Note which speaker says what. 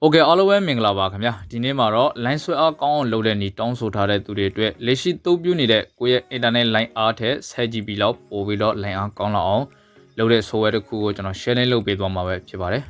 Speaker 1: โอเคအားလုံးပဲမင်္ဂလာပါခင်ဗျာဒီနေ့မှာတော့ line ဆွဲအားကောင်းအောင်လုပ်တဲ့နေတောင်းဆိုထားတဲ့သူတွေအတွက်လက်ရှိသုံးပြနေတဲ့ကိုယ့်ရဲ့ internet line အားထက် 10GB လောက်ပို့ပြီးတော့ line အားကောင်းလောက်အောင်လုပ်တဲ့ software တစ်ခုကိုကျွန်တော် sharing လုပ်ပေးသွားမှာပဲဖြစ်ပါတယ်